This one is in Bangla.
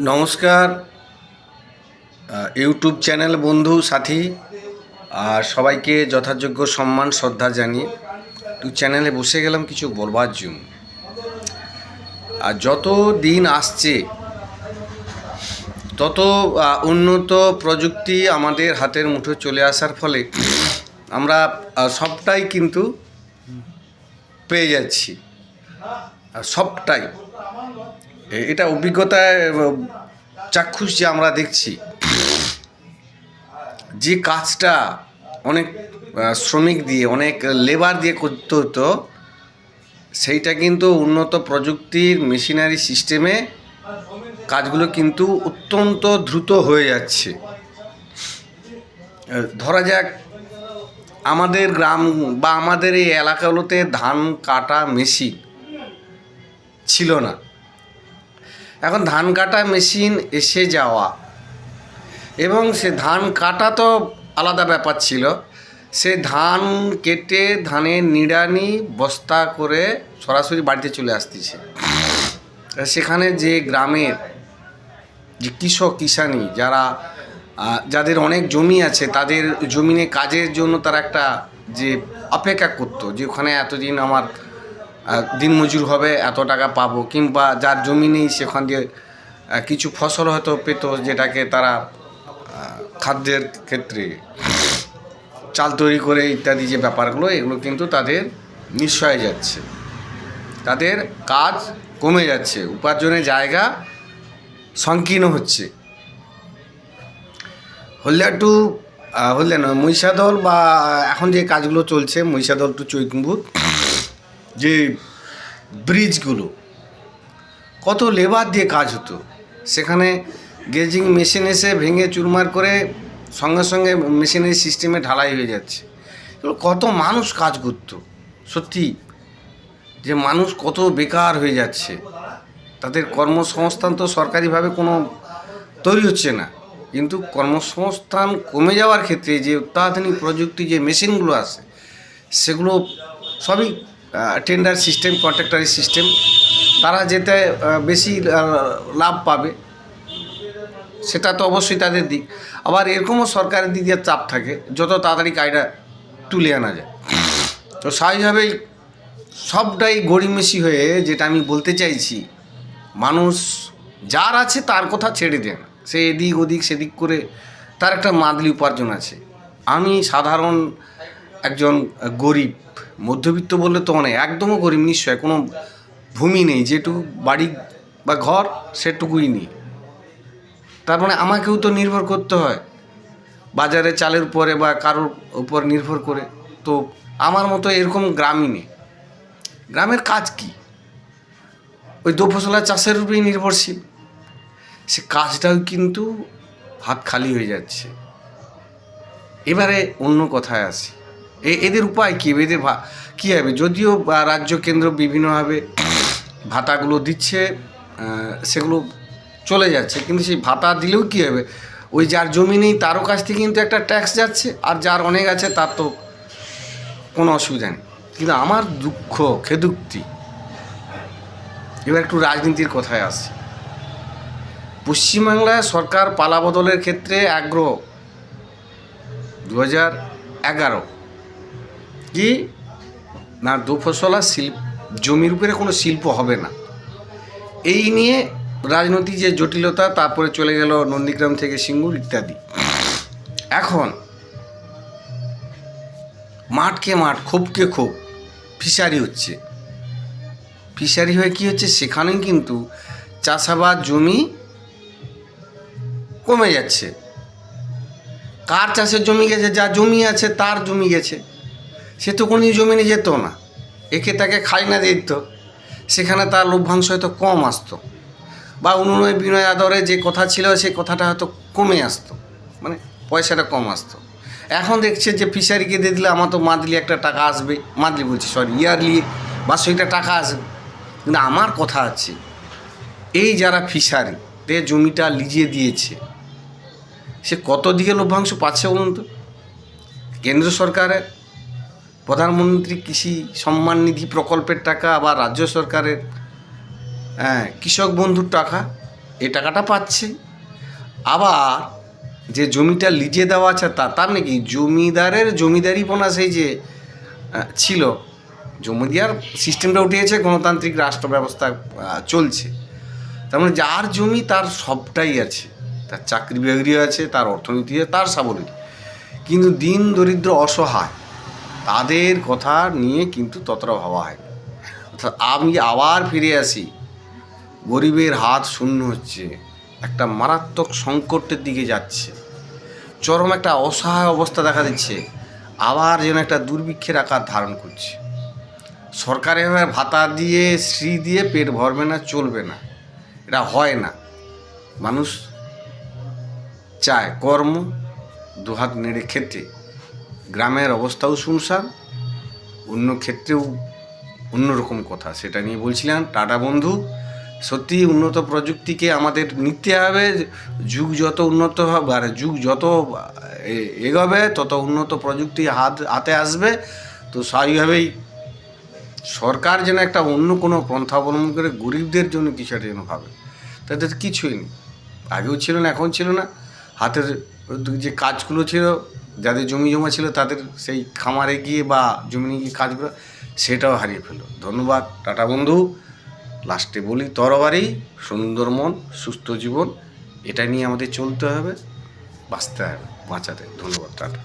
নমস্কার ইউটিউব চ্যানেল বন্ধু সাথী আর সবাইকে যথাযোগ্য সম্মান শ্রদ্ধা জানিয়ে চ্যানেলে বসে গেলাম কিছু বলবার জন্য। আর যত দিন আসছে তত উন্নত প্রযুক্তি আমাদের হাতের মুঠো চলে আসার ফলে আমরা সবটাই কিন্তু পেয়ে যাচ্ছি, সবটাই এটা অভিজ্ঞতায় চাক্ষুষ যে আমরা দেখছি যে কাজটা অনেক শ্রমিক দিয়ে অনেক লেবার দিয়ে করতে হতো, সেইটা কিন্তু উন্নত প্রযুক্তির মেশিনারি সিস্টেমে কাজগুলো কিন্তু অত্যন্ত দ্রুত হয়ে যাচ্ছে। ধরা যাক আমাদের গ্রাম বা আমাদের এই এলাকাগুলোতে ধান কাটা মেশিন ছিল না, এখন ধান কাটা মেশিন এসে যাওয়া এবং সে ধান কাটা তো আলাদা ব্যাপার ছিল, সে ধান কেটে ধানের নিড়ানি বস্তা করে সরাসরি বাড়িতে চলে আসতেছে। সেখানে যে গ্রামের যে কৃষক কিষানি যাদের অনেক জমি আছে, তাদের জমিনে কাজের জন্য তারা একটা যে অপেক্ষা করতো যে ওখানে এতদিন আমার দিনমজুর হবে, এত টাকা পাবো, কিংবা যার জমি নেই সেখান দিয়ে কিছু ফসল হয়তো পেত, যেটাকে তারা খাদ্যের ক্ষেত্রে চাল তৈরি করে ইত্যাদি যে ব্যাপারগুলো, এগুলো কিন্তু তাদের নিঃস্ব হয়ে যাচ্ছে, তাদের কাজ কমে যাচ্ছে, উপার্জনের জায়গা সংকীর্ণ হচ্ছে। হলদিয়া নয়, মহিষাদল বা এখন যে কাজগুলো চলছে মহিষাদল টু চৈতন্যপুর, যে ব্রিজগুলো কত লেবার দিয়ে কাজ হতো, সেখানে গেজিং মেশিন এসে ভেঙে চুরমার করে সঙ্গে সঙ্গে মেশিনের সিস্টেমে ঢালাই হয়ে যাচ্ছে। এগুলো কত মানুষ কাজ করতো, সত্যি যে মানুষ কত বেকার হয়ে যাচ্ছে, তাদের কর্মসংস্থান তো সরকারিভাবে কোনো তৈরি হচ্ছে না, কিন্তু কর্মসংস্থান কমে যাওয়ার ক্ষেত্রে যে অত্যাধুনিক প্রযুক্তি যে মেশিনগুলো আছে সেগুলো সবই টেন্ডার সিস্টেম, কন্ট্রাক্টারি সিস্টেম, তারা যেতে বেশি লাভ পাবে সেটা তো অবশ্যই তাদের দিক। আবার এরকমও সরকারের দিক দিয়ে চাপ থাকে যত তাড়াতাড়ি কাজটা তুলে আনা যায়। তো স্বাভাবিকভাবেই সবটাই গড়িমেশি হয়ে, যেটা আমি বলতে চাইছি, মানুষ যার আছে তার কথা ছেড়ে দেন, সে এদিক ওদিক সেদিক করে তার একটা মাদলি উপার্জন আছে। আমি সাধারণ একজন গরিব, মধ্যবিত্ত বললে তো অনেক, একদমও গরিব নিশ্চয়, কোনো ভূমি নেই, যেটুকু বাড়ি বা ঘর সেটুকুই নেই, তার মানে আমাকেও তো নির্ভর করতে হয় বাজারে চালের উপরে বা কারোর উপর নির্ভর করে। তো আমার মতো এরকম গ্রামই নেই, গ্রামের কাজ কি, ওই দোফসলা চাষের উপরেই নির্ভরশীল, সে কাজটাও কিন্তু হাত খালি হয়ে যাচ্ছে। এবারে অন্য কথায় আসি, এদের উপায় কী, এদের কী হবে? যদিও রাজ্য কেন্দ্র বিভিন্নভাবে ভাতাগুলো দিচ্ছে, সেগুলো চলে যাচ্ছে, কিন্তু সেই ভাতা দিলেও কী হবে? ওই যার জমি নেই তারও কাছ থেকে কিন্তু একটা ট্যাক্স যাচ্ছে, আর যার অনেক আছে তার তো কোনো অসুবিধা নেই। কিন্তু আমার দুঃখ, খেদুক্তি, এবার একটু রাজনীতির কথায় আসি। পশ্চিমবাংলায় সরকার পালাবদলের ক্ষেত্রে আগ্রহ 2011 কি না, দোফসলা জমির উপরে কোনো শিল্প হবে না, এই নিয়ে রাজনৈতিক যে জটিলতা, তারপরে চলে গেল নন্দীগ্রাম থেকে সিঙ্গুর ইত্যাদি। এখন মাঠকে মাঠ, ক্ষোভকে ক্ষোভ, ফিশারি হচ্ছে। ফিশারি হয়ে কী হচ্ছে, সেখানেই কিন্তু চাষাবাদ জমি কমে যাচ্ছে। কার চাষের জমি গেছে? যা জমি আছে তার জমি গেছে, সে তো কোনো জমি নিয়ে যেত না, একে তাকে খাজনা দিত, সেখানে তার লভ্যাংশ হয়তো কম আসতো, বা উন্নয় বিনয় আদরে যে কথা ছিল সেই কথাটা হয়তো কমে আসতো, মানে পয়সাটা কম আসতো। এখন দেখছে যে ফিশারিকে দিয়ে দিলে আমার তো মান্থলি একটা টাকা আসবে, মান্থলি বলছি সরি, ইয়ারলি বার্ষিকটা টাকা আসবে। কিন্তু আমার কথা আছে, এই যারা ফিশারিতে জমিটা লিজিয়ে দিয়েছে, সে কত দিকে লভ্যাংশ পাচ্ছে বলুন তো? কেন্দ্র সরকারের প্রধানমন্ত্রী কৃষি সম্মান নিধি প্রকল্পের টাকা, আবার রাজ্য সরকারের কৃষক বন্ধুর টাকা, এই টাকাটা পাচ্ছে। আবার যে জমিটা লিজে দেওয়া আছে তার নাকি জমিদারের জমিদারিপনা সেই যে ছিল, জমিদার সিস্টেমটা উঠেছে, গণতান্ত্রিক রাষ্ট্র ব্যবস্থা চলছে। তার মানে যার জমি তার সবটাই আছে, তার চাকরি বাকরি আছে, তার অর্থনীতি আছে, তার সাবলীল। কিন্তু দিন দরিদ্র অসহায় তাদের কথা নিয়ে কিন্তু ততটা ভাবা হয় না। অর্থাৎ আমি আবার ফিরে আসি, গরিবের হাত শূন্য হচ্ছে, একটা মারাত্মক সংকটের দিকে যাচ্ছে, চরম একটা অসহায় অবস্থা দেখা দিচ্ছে, আবার যেন একটা দুর্ভিক্ষের আকার ধারণ করছে। সরকারের ভাতা দিয়ে শ্রী দিয়ে পেট ভরবে না, চলবে না, এটা হয় না। মানুষ চায় কর্ম, দুহাত নেড়ে খেতে। গ্রামের অবস্থাও শুনশান, অন্য ক্ষেত্রেও অন্যরকম কথা, সেটা নিয়ে বলছিলাম। টাটা বন্ধু, সত্যি উন্নত প্রযুক্তিকে আমাদের নিতে হবে। যুগ যত উন্নত হবে আর যুগ যত এগোবে তত উন্নত প্রযুক্তি হাতে আসবে। তো স্বাভাবিকভাবেই সরকার যেন একটা অন্য কোনো পন্থা অবলম্বন করে গরিবদের জন্য কিছু একটা যেন ভাবে। তাদের কিছুই নেই, আগেও ছিল না, এখন ছিল না। হাতের যে কাজগুলো ছিল, যাদের জমি জমা ছিল তাদের সেই খামারে গিয়ে বা জমি গিয়ে কাজগুলো, সেটাও হারিয়ে ফেললো। ধন্যবাদ টাটা বন্ধু। লাস্টে বলি, তরবারি, সুন্দর মন, সুস্থ জীবন, এটা নিয়ে আমাদের চলতে হবে, বাঁচতে হবে, বাঁচাতে। ধন্যবাদ, টাটা।